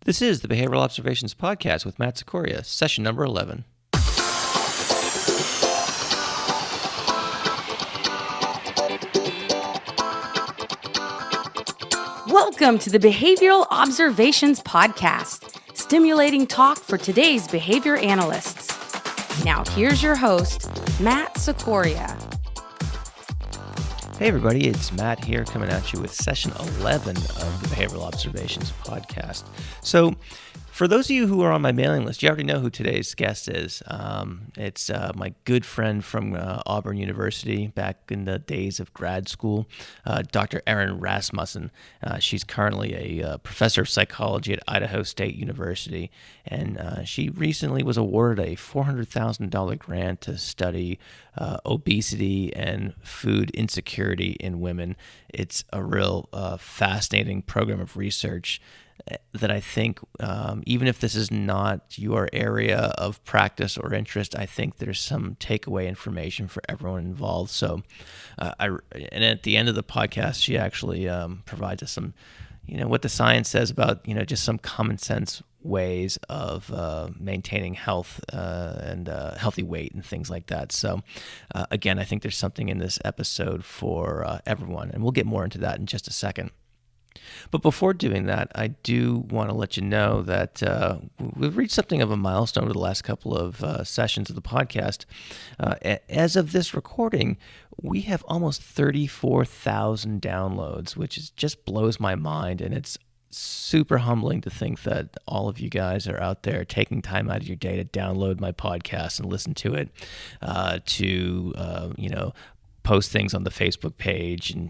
This is the Behavioral Observations Podcast with Matt Sikoria, session number 11. Welcome to the Behavioral Observations Podcast, stimulating talk for today's behavior analysts. Now here's your host, Matt Sikoria. Hey everybody, it's Matt here coming at you with session 11 of the Behavioral Observations Podcast. So, for those of you who are on my mailing list, you already know who today's guest is. It's my good friend from Auburn University back in the days of grad school, Dr. Erin Rasmussen. She's currently a professor of psychology at Idaho State University, and she recently was awarded a $400,000 grant to study obesity and food insecurity in women. It's a real fascinating program of research that I think, even if this is not your area of practice or interest, I think there's some takeaway information for everyone involved. So, and at the end of the podcast, she actually provides us some, what the science says about, just some common sense ways of maintaining health and healthy weight and things like that. So, again, I think there's something in this episode for everyone, and we'll get more into that in just a second. But before doing that, I do want to let you know that we've reached something of a milestone over the last couple of sessions of the podcast. As of this recording, we have almost 34,000 downloads, which just blows my mind, and it's super humbling to think that all of you guys are out there taking time out of your day to download my podcast and listen to it, post things on the Facebook page and,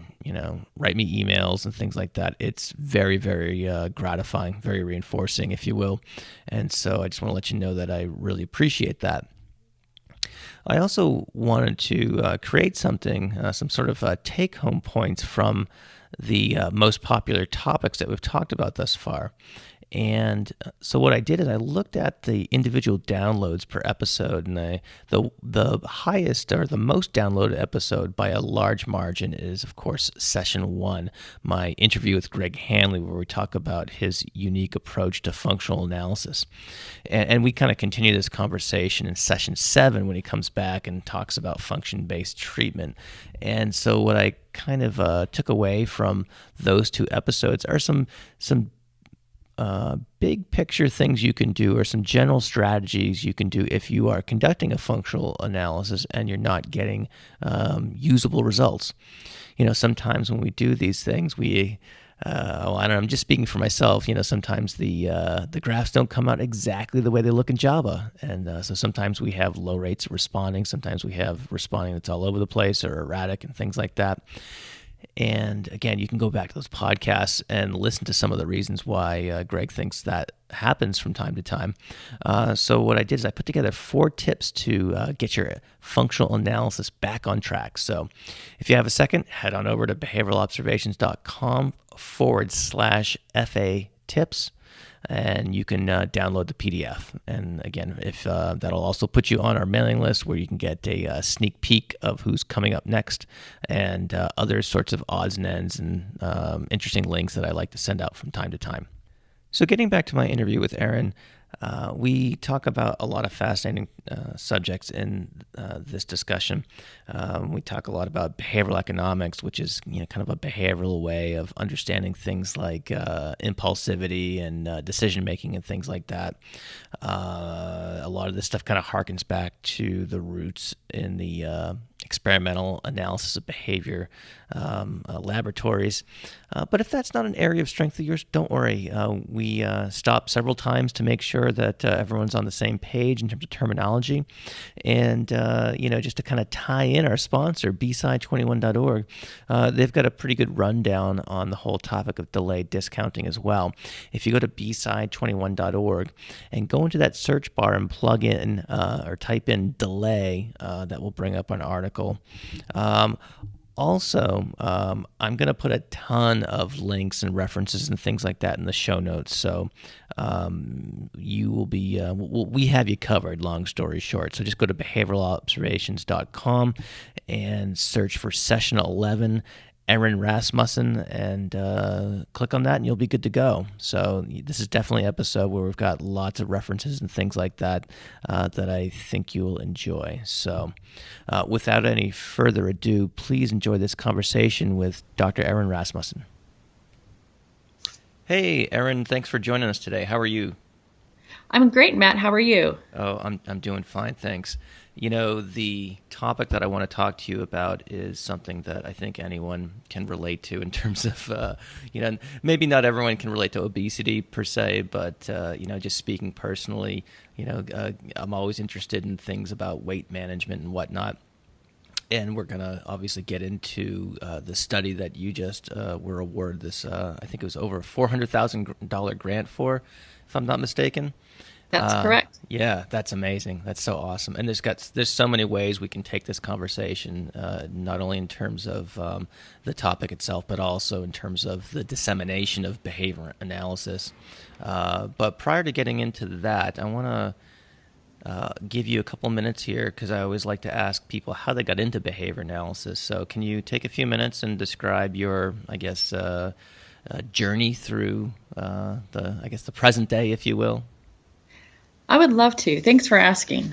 write me emails and things like that. It's very, very gratifying, very reinforcing, if you will. And so I just want to let you know that I really appreciate that. I also wanted to create something, some sort of take-home points from the most popular topics that we've talked about thus far. And so what I did is I looked at the individual downloads per episode, and the highest or the most downloaded episode by a large margin is, of course, Session 1, my interview with Greg Hanley, where we talk about his unique approach to functional analysis. And we kind of continue this conversation in Session 7 when he comes back and talks about function-based treatment. And so what I kind of took away from those two episodes are some big picture things you can do, or some general strategies you can do if you are conducting a functional analysis and you're not getting usable results. Sometimes when we do these things, I don't know, I'm just speaking for myself, sometimes the graphs don't come out exactly the way they look in Java. And so sometimes we have low rates of responding. Sometimes we have responding that's all over the place or erratic and things like that. And again, you can go back to those podcasts and listen to some of the reasons why Greg thinks that happens from time to time. So what I did is I put together 4 tips to get your functional analysis back on track. So if you have a second, head on over to behavioralobservations.com/FA tips. And you can download the PDF. And again, if that'll also put you on our mailing list, where you can get a sneak peek of who's coming up next, and other sorts of odds and ends and interesting links that I like to send out from time to time. So getting back to my interview with Erin, we talk about a lot of fascinating subjects in this discussion. We talk a lot about behavioral economics, which is kind of a behavioral way of understanding things like impulsivity and decision making and things like that. A lot of this stuff kind of harkens back to the roots in the experimental analysis of behavior laboratories. But if that's not an area of strength of yours, don't worry. We stop several times to make sure that everyone's on the same page in terms of terminology. And, just to kind of tie in our sponsor, bside21.org, they've got a pretty good rundown on the whole topic of delayed discounting as well. If you go to bside21.org and go into that search bar and plug in or type in delay, that will bring up an article. Also, I'm going to put a ton of links and references and things like that in the show notes. So you will be, we have you covered, long story short. So just go to behavioralobservations.com and search for session 11 Erin Rasmussen, and click on that and you'll be good to go. So this is definitely an episode where we've got lots of references and things like that that I think you will enjoy. So without any further ado, please enjoy this conversation with Dr. Erin Rasmussen. Hey, Erin, thanks for joining us today. How are you? I'm great, Matt. How are you? Oh, I'm doing fine, thanks. You know, the topic that I want to talk to you about is something that I think anyone can relate to in terms of, maybe not everyone can relate to obesity per se, but, just speaking personally, I'm always interested in things about weight management and whatnot. And we're going to obviously get into the study that you just were awarded this, I think it was over a $400,000 grant for, if I'm not mistaken. That's correct. Yeah, that's amazing. That's so awesome. And there's so many ways we can take this conversation, not only in terms of the topic itself, but also in terms of the dissemination of behavior analysis. But prior to getting into that, I want to give you a couple minutes here because I always like to ask people how they got into behavior analysis. So can you take a few minutes and describe your, journey through the present day, if you will? I would love to. Thanks for asking.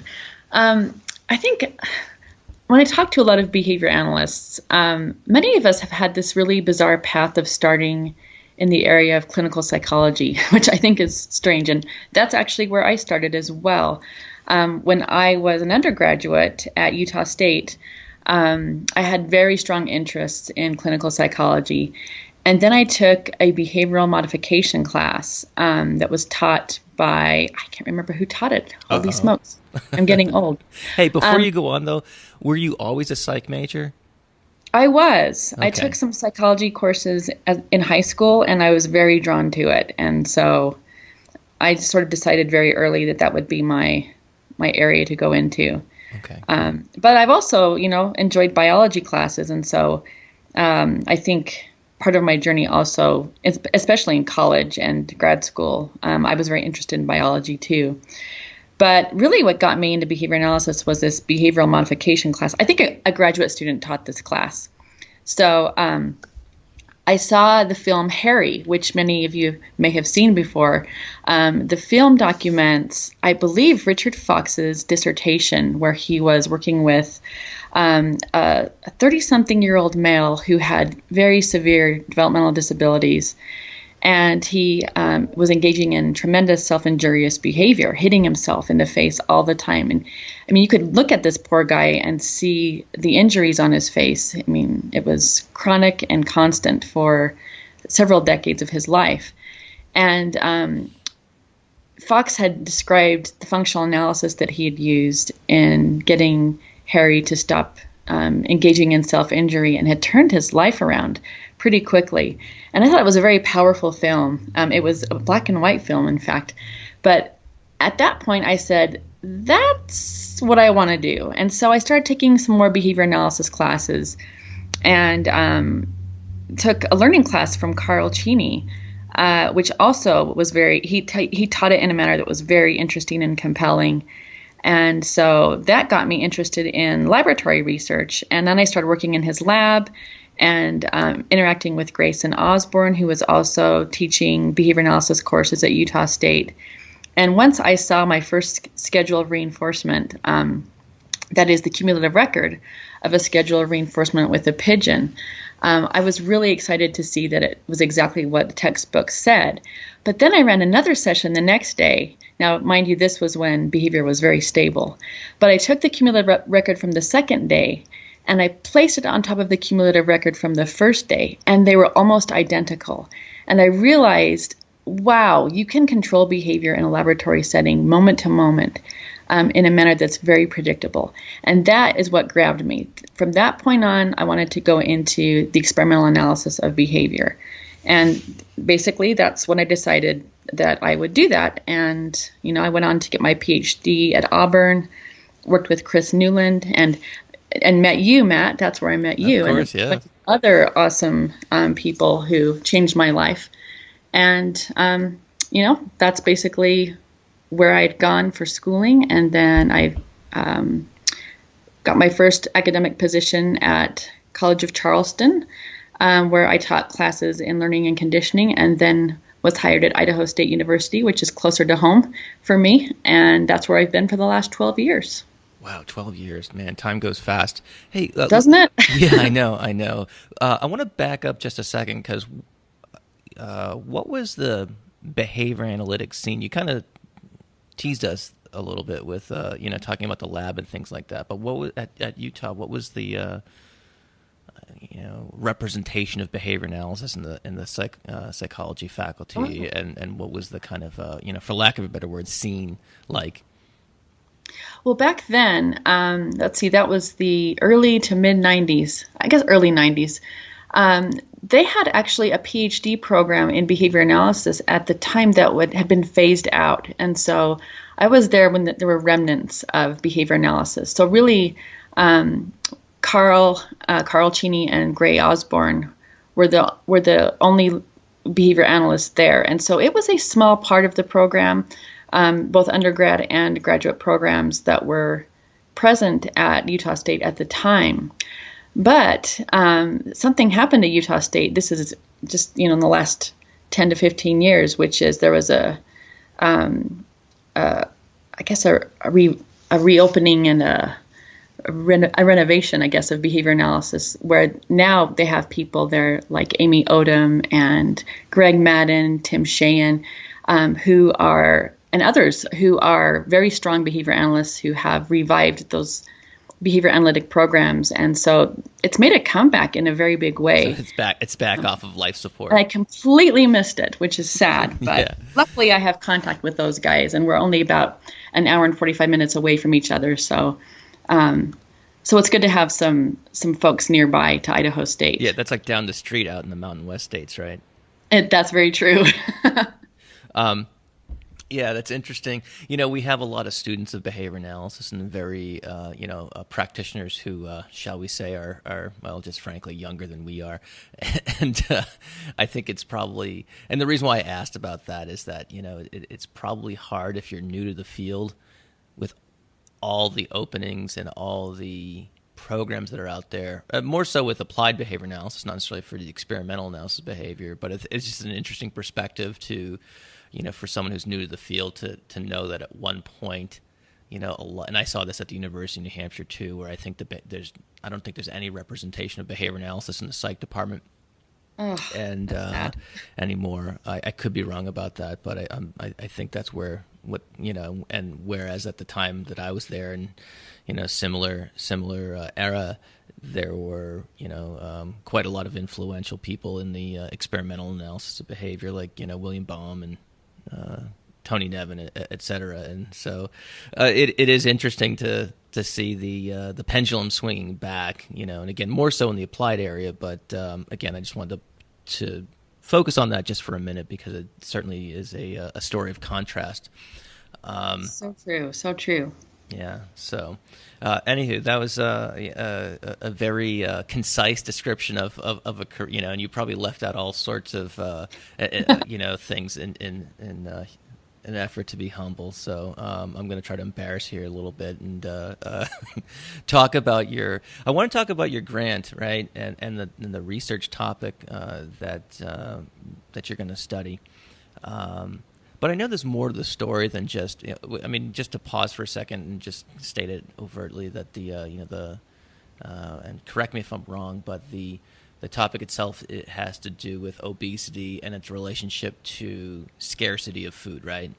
I think when I talk to a lot of behavior analysts, many of us have had this really bizarre path of starting in the area of clinical psychology, which I think is strange. And that's actually where I started as well. When I was an undergraduate at Utah State, I had very strong interests in clinical psychology. And then I took a behavioral modification class that was taught by, I can't remember who taught it. Holy smokes. I'm getting old. Hey, before you go on, though, were you always a psych major? I was. Okay. I took some psychology courses in high school, and I was very drawn to it. And so I sort of decided very early that would be my area to go into. Okay. But I've also, enjoyed biology classes. And so I think part of my journey also, especially in college and grad school, I was very interested in biology too. But really what got me into behavior analysis was this behavioral modification class. I think a graduate student taught this class. So I saw the film Harry, which many of you may have seen before. The film documents, I believe, Richard Fox's dissertation, where he was working with a 30-something-year-old male who had very severe developmental disabilities. And he was engaging in tremendous self-injurious behavior, hitting himself in the face all the time. And I mean, you could look at this poor guy and see the injuries on his face. I mean, it was chronic and constant for several decades of his life. And Fox had described the functional analysis that he had used in getting Harry to stop engaging in self-injury and had turned his life around pretty quickly. And I thought it was a very powerful film. It was a black and white film, in fact. But at that point, I said, that's what I want to do. And so I started taking some more behavior analysis classes and took a learning class from Carl Cheney, which also was he taught it in a manner that was very interesting and compelling. And so that got me interested in laboratory research. And then I started working in his lab and interacting with Grayson Osborne, who was also teaching behavior analysis courses at Utah State. And once I saw my first schedule of reinforcement, that is the cumulative record of a schedule of reinforcement with a pigeon, I was really excited to see that it was exactly what the textbook said. But then I ran another session the next day. Now, mind you, this was when behavior was very stable. But I took the cumulative record from the second day and I placed it on top of the cumulative record from the first day, and they were almost identical. And I realized, wow, you can control behavior in a laboratory setting moment to moment in a manner that's very predictable. And that is what grabbed me. From that point on, I wanted to go into the experimental analysis of behavior. And basically, that's when I decided that I would do that. And, I went on to get my PhD at Auburn, worked with Chris Newland, and met you, Matt. That's where I met you. Of course, and other awesome people who changed my life. And, that's basically where I'd gone for schooling. And then I got my first academic position at College of Charleston, where I taught classes in learning and conditioning, and then was hired at Idaho State University, which is closer to home for me. And that's where I've been for the last 12 years. Wow, 12 years, man, time goes fast. Hey, doesn't it? Yeah, I know. I want to back up just a second because what was the behavior analytics scene? You kind of teased us a little bit with, talking about the lab and things like that. But what was at Utah? What was the representation of behavior analysis in the psychology faculty, and what was the kind of for lack of a better word, scene like? Well, back then, let's see, that was the early to mid 90s, I guess early 90s. They had actually a PhD program in behavior analysis at the time that had been phased out. And so I was there when there were remnants of behavior analysis. So really, Carl Cheney and Gray Osborne were the only behavior analysts there. And so it was a small part of the program. Both undergrad and graduate programs that were present at Utah State at the time. But something happened at Utah State. This is just, in the last 10 to 15 years, which is there was a reopening and a renovation, I guess, of behavior analysis, where now they have people there like Amy Odom and Greg Madden, Tim Sheehan, and others who are very strong behavior analysts who have revived those behavior analytic programs. And so it's made a comeback in a very big way. So it's back off of life support. I completely missed it, which is sad. But Luckily I have contact with those guys, and we're only about an hour and 45 minutes away from each other. So it's good to have some folks nearby to Idaho State. Yeah, that's like down the street out in the Mountain West states, right? That's very true. Yeah, that's interesting. We have a lot of students of behavior analysis and very, practitioners who, shall we say, are just frankly younger than we are. And I think it's probably, and the reason why I asked about that is that, it's probably hard if you're new to the field with all the openings and all the programs that are out there, more so with applied behavior analysis, not necessarily for the experimental analysis of behavior, but it's just an interesting perspective to, for someone who's new to the field to know that at one point, a lot, and I saw this at the University of New Hampshire too, where I think I don't think there's any representation of behavior analysis in the psych department. Anymore. I could be wrong about that, but I think that's and whereas at the time that I was there and similar era, there were quite a lot of influential people in the experimental analysis of behavior, like William Baum and Tony Nevin, et cetera. And so it is interesting to see the pendulum swinging back, and again, more so in the applied area. But again, I just wanted to focus on that just for a minute because it certainly is a story of contrast. So true. Yeah. So, anywho, that was a very concise description of a career, and you probably left out all sorts of things in an effort to be humble. So I'm going to try to embarrass here a little bit and talk about your grant, right, and the research topic that you're going to study. But I know there's more to the story than just. Just to pause for a second and just state it overtly that and correct me if I'm wrong, but the topic itself, it has to do with obesity and its relationship to scarcity of food, right?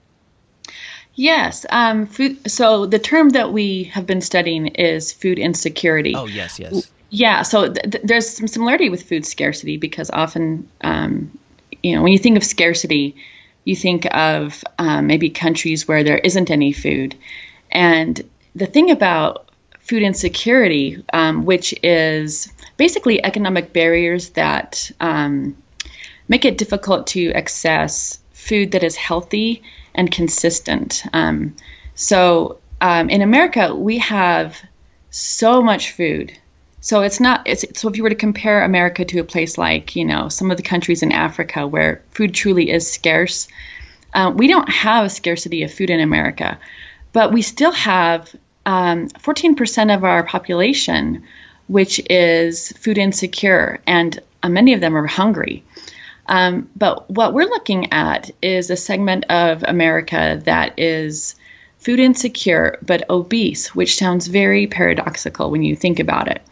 Yes. Food. So the term that we have been studying is food insecurity. Oh, yes. Yeah. So there's some similarity with food scarcity because often, when you think of scarcity, you think of maybe countries where there isn't any food. And the thing about food insecurity, which is basically economic barriers that make it difficult to access food that is healthy and consistent. So in America, we have so much food. So so if you were to compare America to a place like, some of the countries in Africa where food truly is scarce, we don't have a scarcity of food in America, but we still have 14% of our population, which is food insecure. And many of them are hungry. But what we're looking at is a segment of America that is food insecure but obese, which sounds very paradoxical when you think about it.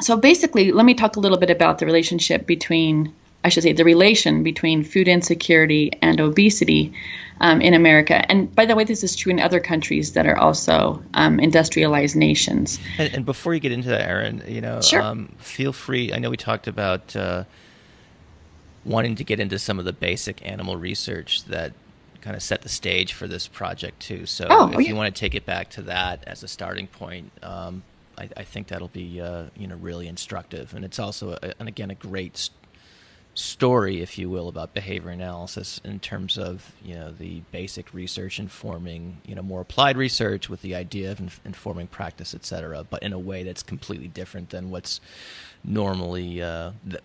So basically, let me talk a little bit about the relation between food insecurity and obesity in America. And by the way, this is true in other countries that are also industrialized nations. And before you get into that, Erin, Sure. Feel free. I know we talked about wanting to get into some of the basic animal research that kind of set the stage for this project too. So if you want to take it back to that as a starting point, I think that'll be really instructive. And it's also a great story, if you will, about behavior analysis in terms of the basic research informing more applied research with the idea of informing practice, et cetera, but in a way that's completely different than what's normally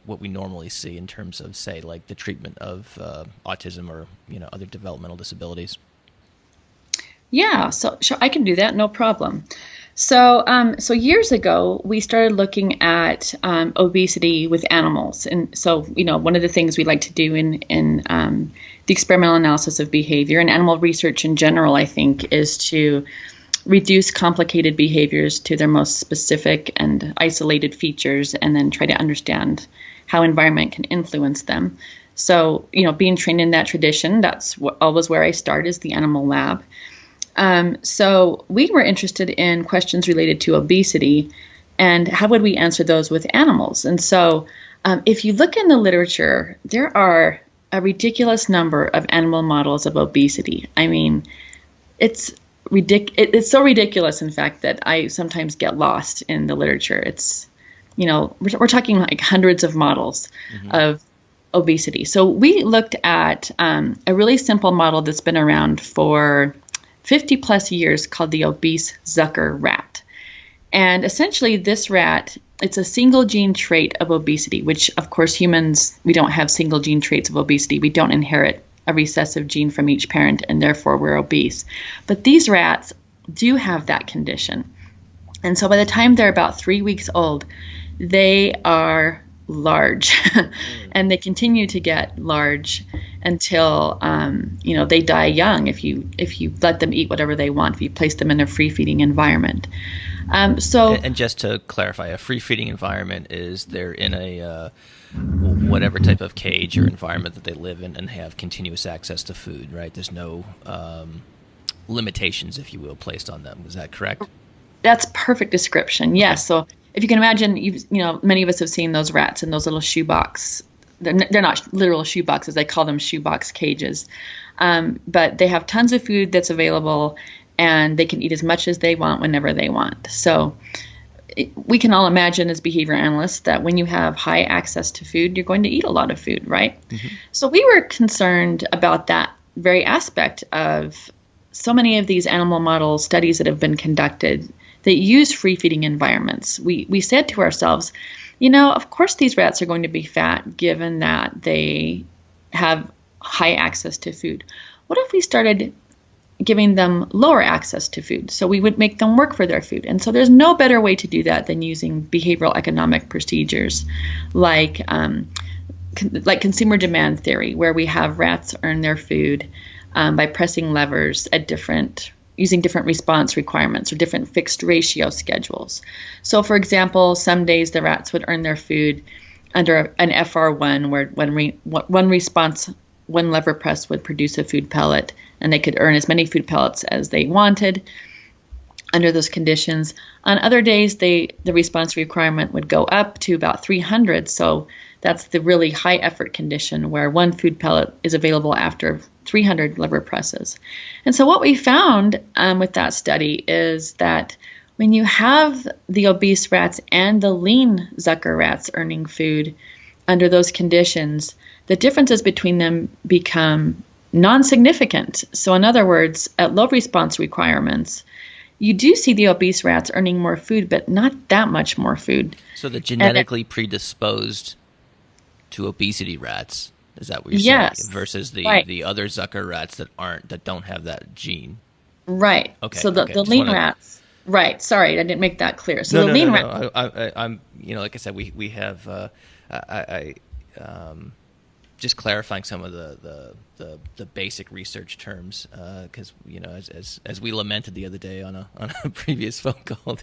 what we normally see in terms of, say, like the treatment of autism or other developmental disabilities. Yeah, so sure, I can do that, no problem. So years ago, we started looking at obesity with animals. And so, one of the things we like to do in the experimental analysis of behavior and animal research in general, I think, is to reduce complicated behaviors to their most specific and isolated features, and then try to understand how environment can influence them. So, being trained in that tradition, that's always where I start, is the animal lab. So we were interested in questions related to obesity and how would we answer those with animals. And so if you look in the literature, there are a ridiculous number of animal models of obesity. I mean, it's so ridiculous, in fact, that I sometimes get lost in the literature. It's, we're talking like hundreds of models of obesity. So we looked at a really simple model that's been around for 50 plus years called the obese Zucker rat. And essentially this rat, it's a single gene trait of obesity, which of course humans, we don't have single gene traits of obesity. We don't inherit a recessive gene from each parent and therefore we're obese. But these rats do have that condition. And so by the time they're about 3 weeks old, they are large and they continue to get large until they die young if you let them eat whatever they want, if you place them in a free feeding environment. And just to clarify, a free feeding environment is they're in a whatever type of cage or environment that they live in and have continuous access to food, right? There's no limitations, if you will, placed on them. Is that correct? That's perfect description. Yes. Okay. So if you can imagine, many of us have seen those rats in those little shoebox. They're not literal shoe boxes. They call them shoebox cages. But they have tons of food that's available, and they can eat as much as they want whenever they want. So we can all imagine as behavior analysts that when you have high access to food, you're going to eat a lot of food, right? Mm-hmm. So we were concerned about that very aspect of so many of these animal model studies that have been conducted that use free feeding environments. We said to ourselves, of course these rats are going to be fat given that they have high access to food. What if we started giving them lower access to food? So we would make them work for their food. And so there's no better way to do that than using behavioral economic procedures like consumer demand theory, where we have rats earn their food by pressing levers at using different response requirements or different fixed ratio schedules. So for example, some days the rats would earn their food under an FR1, where one response, one lever press would produce a food pellet, and they could earn as many food pellets as they wanted under those conditions. On other days, the response requirement would go up to about 300. So that's the really high effort condition where one food pellet is available after 300 lever presses. And so what we found with that study is that when you have the obese rats and the lean Zucker rats earning food under those conditions, the differences between them become non-significant. So in other words, at low response requirements, you do see the obese rats earning more food, but not that much more food. So the genetically predisposed to obesity rats, is that what you're saying? Versus the other Zucker rats that don't have that gene. Right. Okay. So the lean rats, Right. Sorry, I didn't make that clear. So No, the no, lean no, rat. no. I'm, like I said, we have, just clarifying some of the basic research terms, because as we lamented the other day on a previous phone call,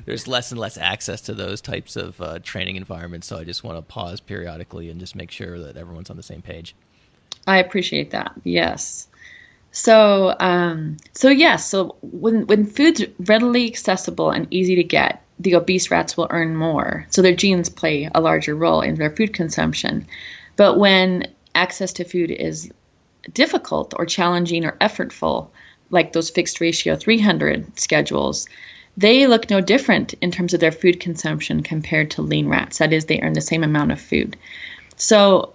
there's less and less access to those types of training environments. So I just want to pause periodically and just make sure that everyone's on the same page. I appreciate that. Yes. So yes. So when food's readily accessible and easy to get, the obese rats will earn more. So their genes play a larger role in their food consumption. But when access to food is difficult or challenging or effortful, like those fixed ratio 300 schedules, they look no different in terms of their food consumption compared to lean rats. That is, they earn the same amount of food. So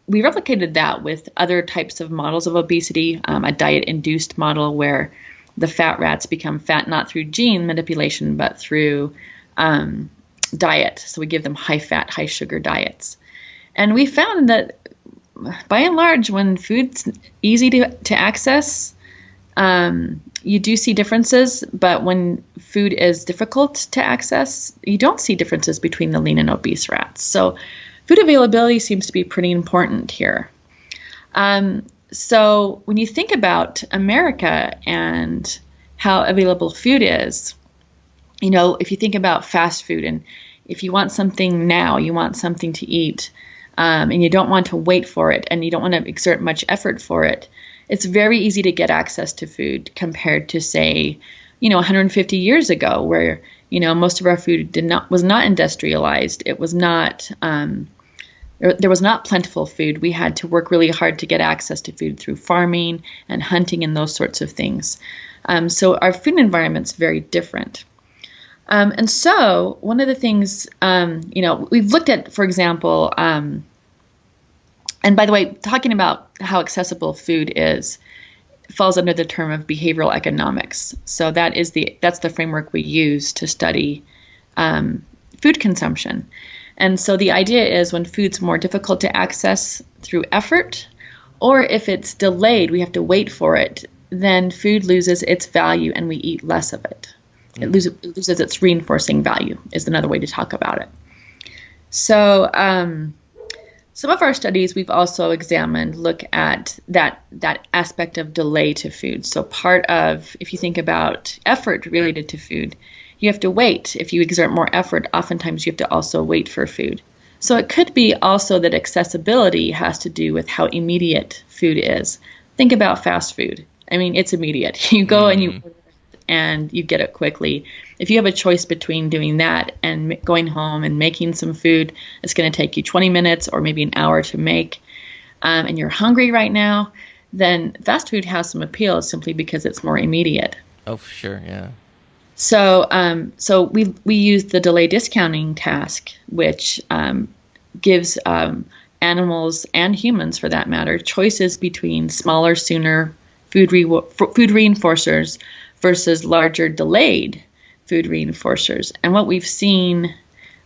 we replicated that with other types of models of obesity, a diet-induced model where the fat rats become fat not through gene manipulation, but through diet. So we give them high-fat, high-sugar diets. And we found that, by and large, when food's easy to access, you do see differences. But when food is difficult to access, you don't see differences between the lean and obese rats. So food availability seems to be pretty important here. So when you think about America and how available food is, if you think about fast food, and if you want something now, you want something to eat, and you don't want to wait for it, and you don't want to exert much effort for it, it's very easy to get access to food compared to, say, 150 years ago, where most of our food was not industrialized. It was not there was not plentiful food. We had to work really hard to get access to food through farming and hunting and those sorts of things. So our food environment's very different. And so one of the things, we've looked at, for example, and by the way, talking about how accessible food is falls under the term of behavioral economics. So that's the framework we use to study food consumption. And so the idea is when food's more difficult to access through effort, or if it's delayed, we have to wait for it, then food loses its value and we eat less of it. It loses its reinforcing value is another way to talk about it. So some of our studies we've also examined look at that aspect of delay to food. So part of, if you think about effort related to food, you have to wait. If you exert more effort, oftentimes you have to also wait for food. So it could be also that accessibility has to do with how immediate food is. Think about fast food. I mean, it's immediate. You go and you order it and you get it quickly. If you have a choice between doing that and going home and making some food, it's going to take you 20 minutes or maybe an hour to make, and you're hungry right now, then fast food has some appeal simply because it's more immediate. Oh, sure, yeah. So we use the delay discounting task, which gives animals and humans, for that matter, choices between smaller, sooner food reinforcers versus larger, delayed food reinforcers. And what we've seen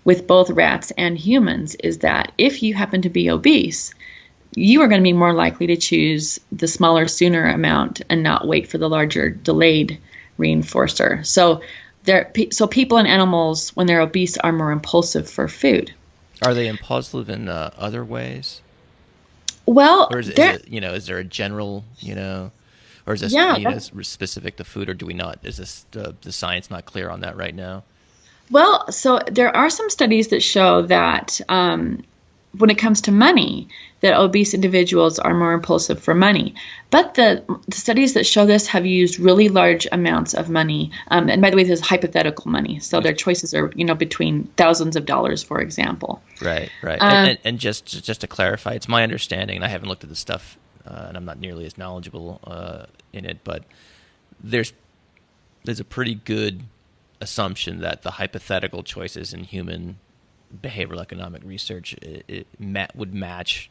with both rats and humans is that if you happen to be obese, you are going to be more likely to choose the smaller, sooner amount and not wait for the larger, delayed reinforcer. So people and animals, when they're obese, are more impulsive for food. Are they impulsive in other ways? Well, or is it, is there a general, or is this specific to food, or do we not? Is this the science not clear on that right now? Well, so there are some studies that show that when it comes to money, that obese individuals are more impulsive for money. But the studies that show this have used really large amounts of money. And by the way, this is hypothetical money. So their choices are, between thousands of dollars, for example. Right. And just to clarify, it's my understanding, and I haven't looked at the stuff, and I'm not nearly as knowledgeable in it, but there's a pretty good assumption that the hypothetical choices in human behavioral economic research would match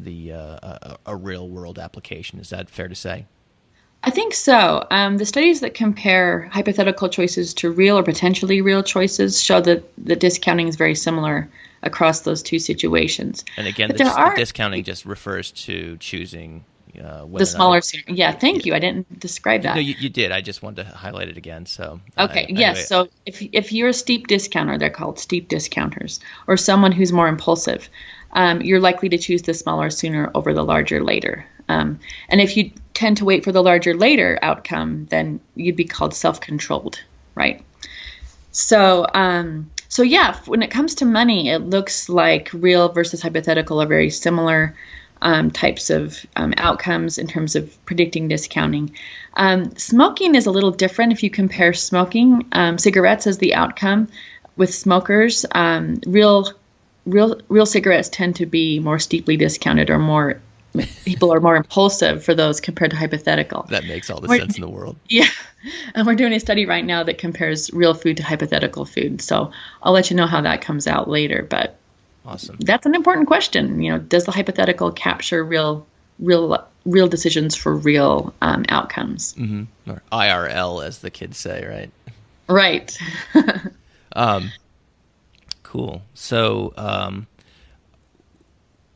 a real world application. Is that fair to say? I think so. The studies that compare hypothetical choices to real or potentially real choices show that the discounting is very similar across those two situations. And again, the discounting just refers to choosing, The smaller sooner. Yeah, thank you. I didn't describe that. No, you did. I just wanted to highlight it again. So okay, anyway. yes. So if you're a steep discounter, they're called steep discounters, or someone who's more impulsive, you're likely to choose the smaller sooner over the larger later. And if you tend to wait for the larger later outcome, then you'd be called self-controlled, right? So, so yeah, when it comes to money, it looks like real versus hypothetical are very similar types of outcomes in terms of predicting discounting. Smoking is a little different if you compare smoking, cigarettes as the outcome with smokers. Real cigarettes tend to be more steeply discounted, or more people are more impulsive for those compared to hypothetical. That makes all the sense in the world. Yeah. And we're doing a study right now that compares real food to hypothetical food. So I'll let you know how that comes out later. But awesome. That's an important question. Does the hypothetical capture real decisions for real outcomes? Mm-hmm. Or IRL, as the kids say, right? Right. Cool. So,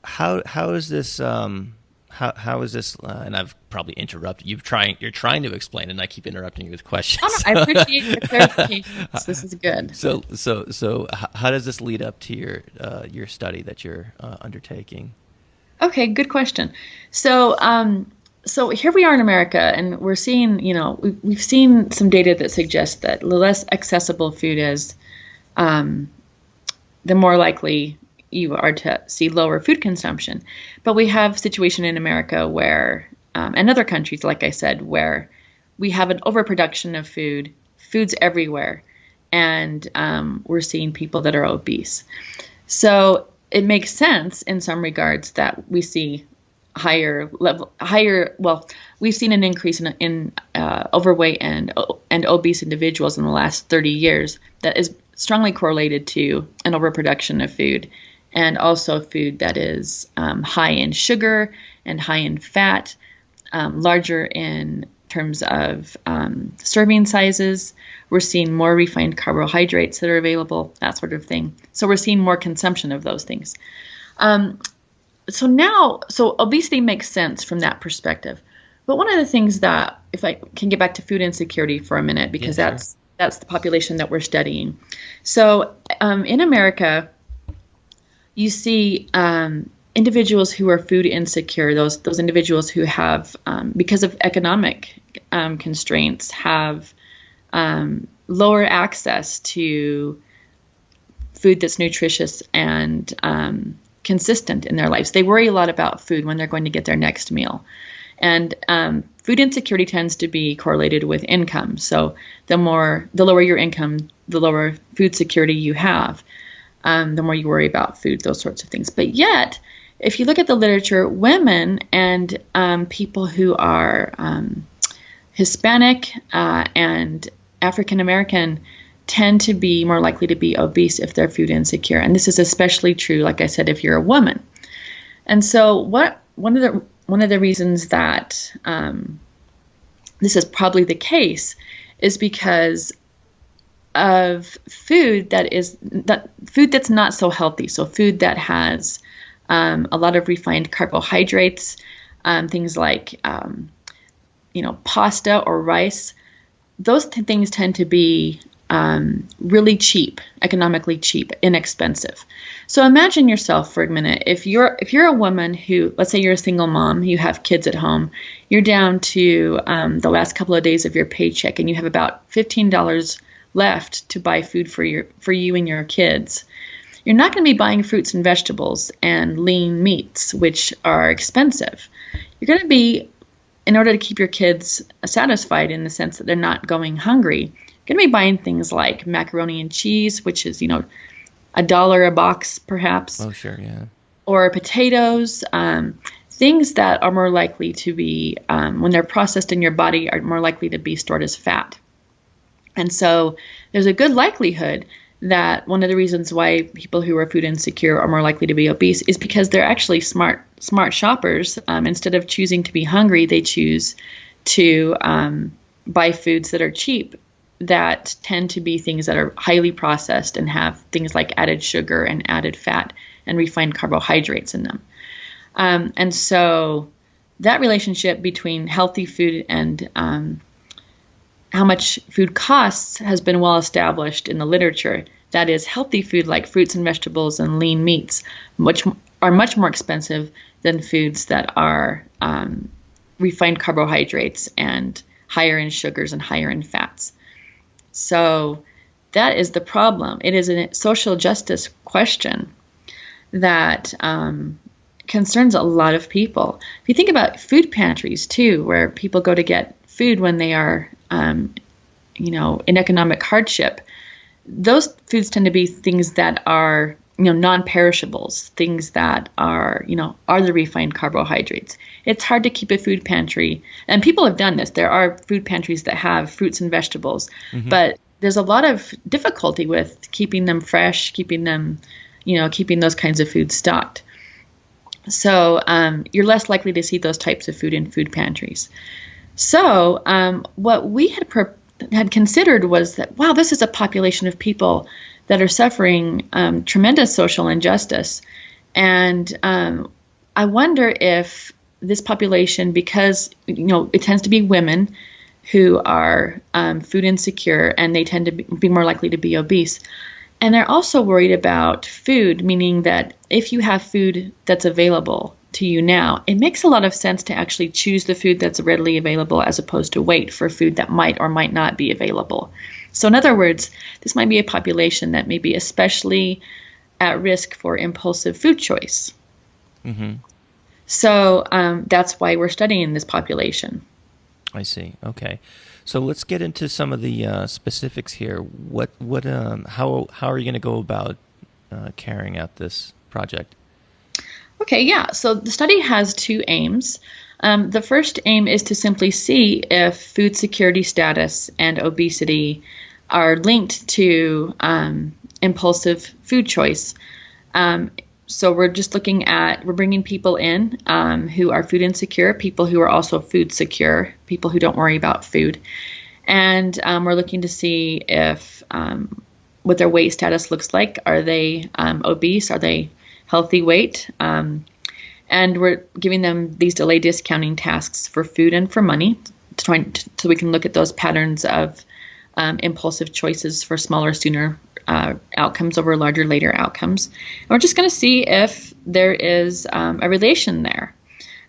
how is this? How is this? And I've probably interrupted. You're trying to explain, and I keep interrupting you with questions. Oh, no, I appreciate the clarifications. This is good. So, how does this lead up to your study that you're undertaking? Okay, good question. So, so here we are in America, and we're seeing, we've seen some data that suggests that the less accessible food is, the more likely you are to see lower food consumption. But we have a situation in America where, and other countries, like I said, where we have an overproduction of food's everywhere, and we're seeing people that are obese. So it makes sense in some regards that we see we've seen an increase in overweight and obese individuals in the last 30 years that is strongly correlated to an overproduction of food, and also food that is high in sugar and high in fat, larger in terms of serving sizes. We're seeing more refined carbohydrates that are available, that sort of thing. So we're seeing more consumption of those things. So obesity makes sense from that perspective. But one of the things that, if I can get back to food insecurity for a minute, because that's the population that we're studying. So in America, you see individuals who are food insecure, those individuals who have, because of economic constraints, have lower access to food that's nutritious and consistent in their lives. They worry a lot about food when they're going to get their next meal. And food insecurity tends to be correlated with income. So the lower your income, the lower food security you have, the more you worry about food, those sorts of things. But yet, if you look at the literature, women and people who are Hispanic and African American tend to be more likely to be obese if they're food insecure. And this is especially true, like I said, if you're a woman. And so one of the reasons that this is probably the case is because of food that's not so healthy. So food that has a lot of refined carbohydrates, things like pasta or rice. Those things tend to be really cheap, economically cheap, inexpensive. So imagine yourself for a minute. If you're a woman who, let's say you're a single mom, you have kids at home, you're down to the last couple of days of your paycheck, and you have about $15 left to buy food for you and your kids. You're not going to be buying fruits and vegetables and lean meats, which are expensive. You're going to be, in order to keep your kids satisfied in the sense that they're not going hungry, you're going to be buying things like macaroni and cheese, which is, $1 a box, perhaps. Oh, sure, yeah. Or potatoes, things that are more likely to be, when they're processed in your body, are more likely to be stored as fat. And so there's a good likelihood that one of the reasons why people who are food insecure are more likely to be obese is because they're actually smart shoppers. Instead of choosing to be hungry, they choose to buy foods that are cheap, that tend to be things that are highly processed and have things like added sugar and added fat and refined carbohydrates in them. And so that relationship between healthy food and how much food costs has been well established in the literature. That is, healthy food like fruits and vegetables and lean meats, which are much more expensive than foods that are refined carbohydrates and higher in sugars and higher in fats. So that is the problem. It is a social justice question that concerns a lot of people. If you think about food pantries too, where people go to get food when they are, in economic hardship, those foods tend to be things that are, non-perishables, things that are the refined carbohydrates. It's hard to keep a food pantry, and people have done this. There are food pantries that have fruits and vegetables, but there's a lot of difficulty with keeping them fresh, keeping them, keeping those kinds of foods stocked. So you're less likely to see those types of food in food pantries. So what we had considered was that, wow, this is a population of people that are suffering tremendous social injustice. And I wonder if this population, because, it tends to be women who are food insecure, and they tend to be more likely to be obese. And they're also worried about food, meaning that if you have food that's available to you now, it makes a lot of sense to actually choose the food that's readily available as opposed to wait for food that might or might not be available. So in other words, this might be a population that may be especially at risk for impulsive food choice. So that's why we're studying this population. I see. Okay. So let's get into some of the specifics here. How are you going to go about carrying out this project? Okay, yeah. So the study has two aims. The first aim is to simply see if food security status and obesity are linked to impulsive food choice. So we're just we're bringing people in who are food insecure, people who are also food secure, people who don't worry about food. And we're looking to see if what their weight status looks like. Are they obese? Are they healthy weight? And we're giving them these delay discounting tasks for food and for money so we can look at those patterns of impulsive choices for smaller, sooner outcomes over larger, later outcomes. And we're just going to see if there is a relation there.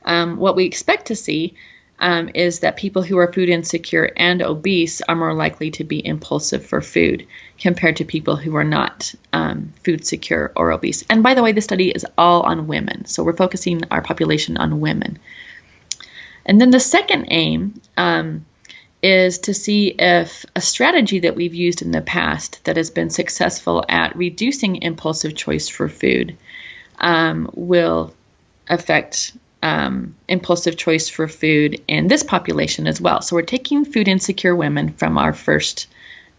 What we expect to see is that people who are food insecure and obese are more likely to be impulsive for food compared to people who are not food secure or obese. And by the way, the study is all on women. So we're focusing our population on women. And then the second aim is to see if a strategy that we've used in the past that has been successful at reducing impulsive choice for food will affect impulsive choice for food in this population as well. So we're taking food insecure women from our first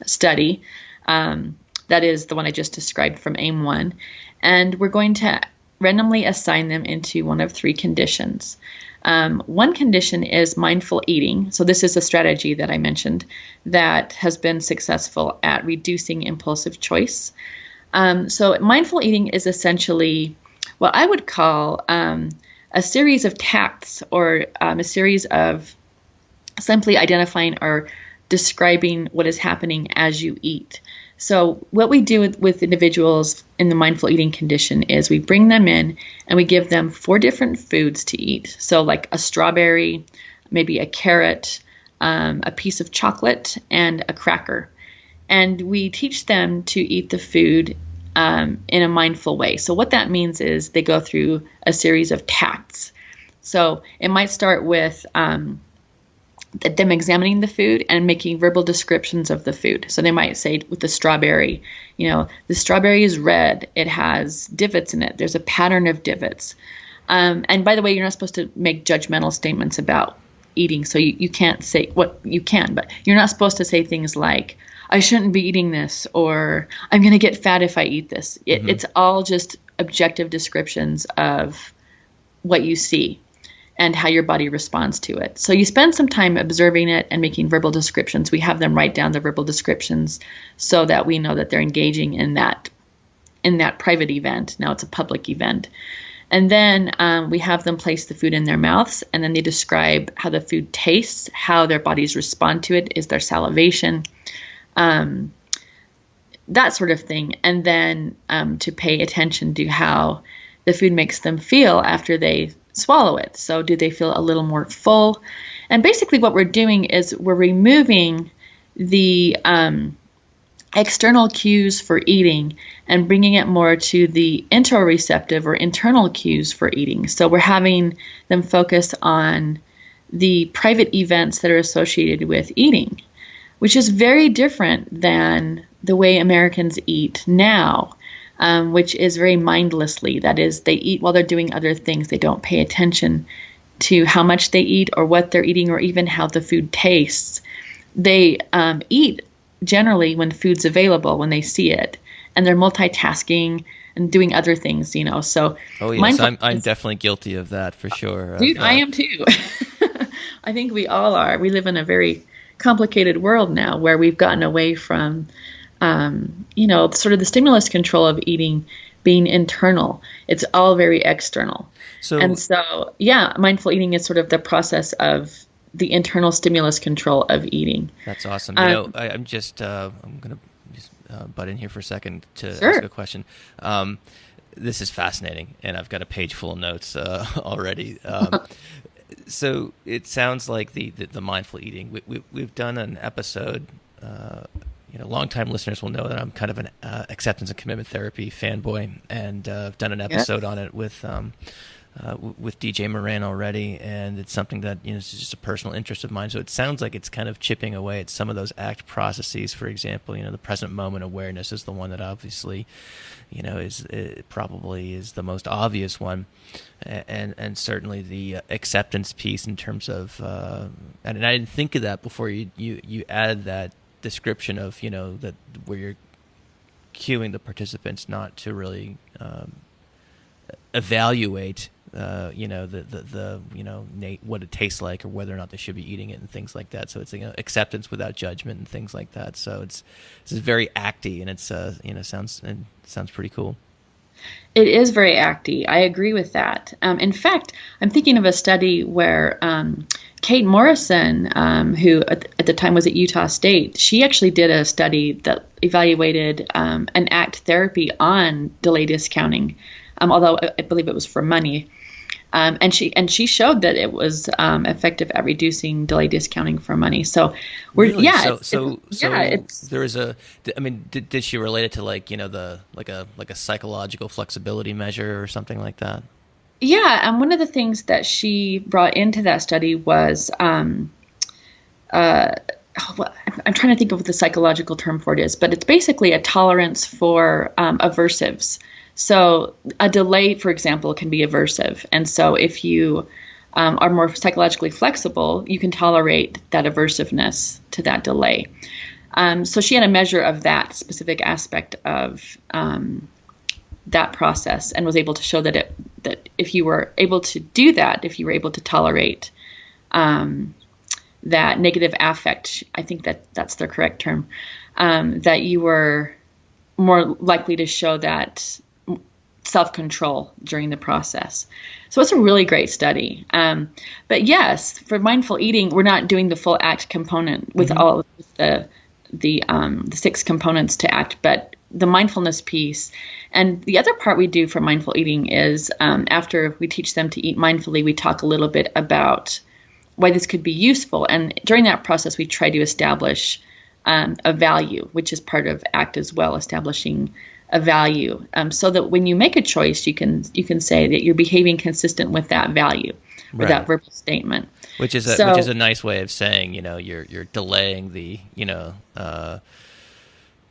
study, that is the one I just described from AIM 1, and we're going to randomly assign them into one of three conditions. One condition is mindful eating. So this is a strategy that I mentioned that has been successful at reducing impulsive choice. So mindful eating is essentially what I would call a series of tacts or a series of simply identifying or describing what is happening as you eat. So what we do with individuals in the mindful eating condition is we bring them in and we give them 4 different foods to eat. So like a strawberry, maybe a carrot, a piece of chocolate, and a cracker. And we teach them to eat the food in a mindful way. So what that means is they go through a series of tacts. So it might start with them examining the food and making verbal descriptions of the food. So they might say with the strawberry, the strawberry is red. It has divots in it. There's a pattern of divots. And by the way, you're not supposed to make judgmental statements about eating. So you can't say what you can, but you're not supposed to say things like, I shouldn't be eating this, or I'm going to get fat if I eat this. It's all just objective descriptions of what you see and how your body responds to it. So you spend some time observing it and making verbal descriptions. We have them write down the verbal descriptions so that we know that they're engaging in that private event. Now it's a public event. And then we have them place the food in their mouths, and then they describe how the food tastes, how their bodies respond to it, is there salivation, that sort of thing. And then to pay attention to how the food makes them feel after they swallow it. So do they feel a little more full? And basically what we're doing is we're removing the external cues for eating and bringing it more to the interoceptive or internal cues for eating. So we're having them focus on the private events that are associated with eating, which is very different than the way Americans eat now, which is very mindlessly. That is, they eat while they're doing other things. They don't pay attention to how much they eat or what they're eating or even how the food tastes. They eat generally when food's available, when they see it, and they're multitasking and doing other things, So, oh yes, I'm definitely guilty of that for sure. Dude, I am too. I think we all are. We live in a very complicated world now, where we've gotten away from, sort of the stimulus control of eating being internal. It's all very external. So, mindful eating is sort of the process of the internal stimulus control of eating. That's awesome. I'm going to butt in here for a second to ask a question. This is fascinating, and I've got a page full of notes already. So it sounds like the mindful eating. We've done an episode. Longtime listeners will know that I'm kind of an acceptance and commitment therapy fanboy, and I've done an episode on it with DJ Moran already, and it's something that is just a personal interest of mine. So it sounds like it's kind of chipping away at some of those ACT processes. For example, the present moment awareness is the one that obviously, probably is the most obvious one, and certainly the acceptance piece in terms of, and I didn't think of that before you added that description of that where you're cueing the participants not to really evaluate what it tastes like or whether or not they should be eating it and things like that. So it's acceptance without judgment and things like that. So this is very acty, and it's sounds pretty cool. It is very acty. I agree with that. In fact, I'm thinking of a study where Kate Morrison, who at the time was at Utah State, she actually did a study that evaluated an ACT therapy on delay discounting, although I believe it was for money. And she showed that it was effective at reducing delay discounting for money. So really? There is a. I mean, did she relate it to like a psychological flexibility measure or something like that? Yeah, and one of the things that she brought into that study was I'm trying to think of what the psychological term for it is, but it's basically a tolerance for aversives. So a delay, for example, can be aversive. And so if you are more psychologically flexible, you can tolerate that aversiveness to that delay. So she had a measure of that specific aspect of that process, and was able to show that if you were able to do that, if you were able to tolerate that negative affect, I think that's the correct term, that you were more likely to show that self-control during the process. So it's a really great study. But yes, for mindful eating, we're not doing the full ACT component with all of the 6 components to ACT, but the mindfulness piece. And the other part we do for mindful eating is after we teach them to eat mindfully, we talk a little bit about why this could be useful. And during that process, we try to establish a value, which is part of ACT as well, establishing a value, so that when you make a choice, you can say that you're behaving consistent with that value or that verbal statement. Which is a nice way of saying, you're delaying the,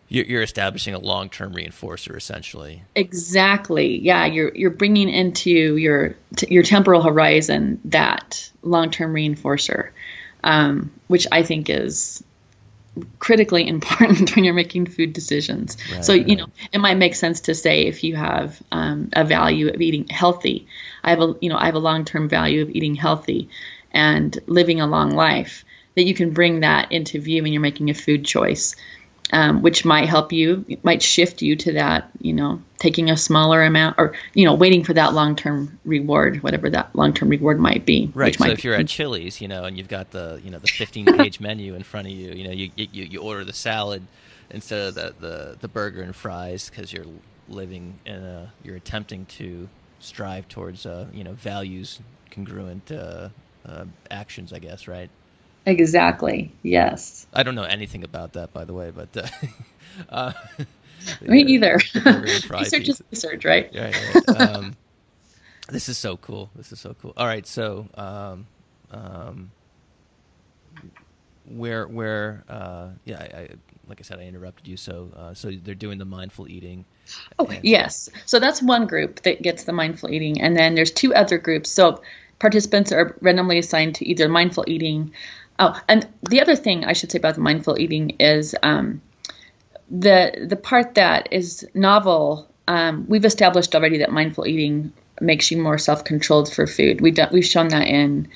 you're establishing a long-term reinforcer, essentially. Exactly. Yeah, you're bringing into your temporal horizon that long-term reinforcer, which I think is critically important when you're making food decisions. Right, so, it might make sense to say if you have a value of eating healthy, I have a long-term value of eating healthy and living a long life, that you can bring that into view when you're making a food choice. which might help you, it might shift you to that, taking a smaller amount or, waiting for that long-term reward, whatever that long-term reward might be. Right. So if you're at Chili's, and you've got the 15-page menu in front of you, you order the salad instead of the burger and fries because you're you're attempting to strive towards, values congruent actions, I guess, right? Exactly. Yes. I don't know anything about that, by the way, but me neither. Research is research, right? Right. This is so cool. All right, so like I said, I interrupted you. So they're doing the mindful eating. Yes. So that's one group that gets the mindful eating, and then there's two other groups. So participants are randomly assigned to either mindful eating. Oh, and the other thing I should say about the mindful eating is the part that is novel. We've established already that mindful eating makes you more self-controlled for food. We've shown that in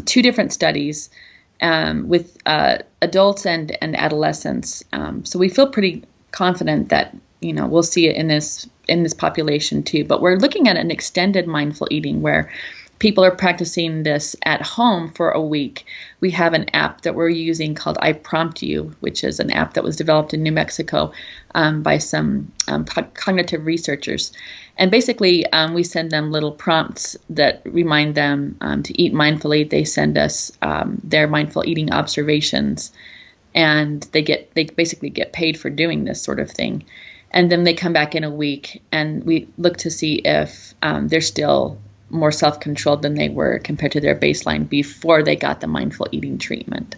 two different studies with adults and adolescents. So we feel pretty confident that we'll see it in this population too. But we're looking at an extended mindful eating where people are practicing this at home for a week. We have an app that we're using called I Prompt You, which is an app that was developed in New Mexico by some cognitive researchers. And basically, we send them little prompts that remind them to eat mindfully. They send us their mindful eating observations, and they basically get paid for doing this sort of thing. And then they come back in a week, and we look to see if they're still more self-controlled than they were compared to their baseline before they got the mindful eating treatment.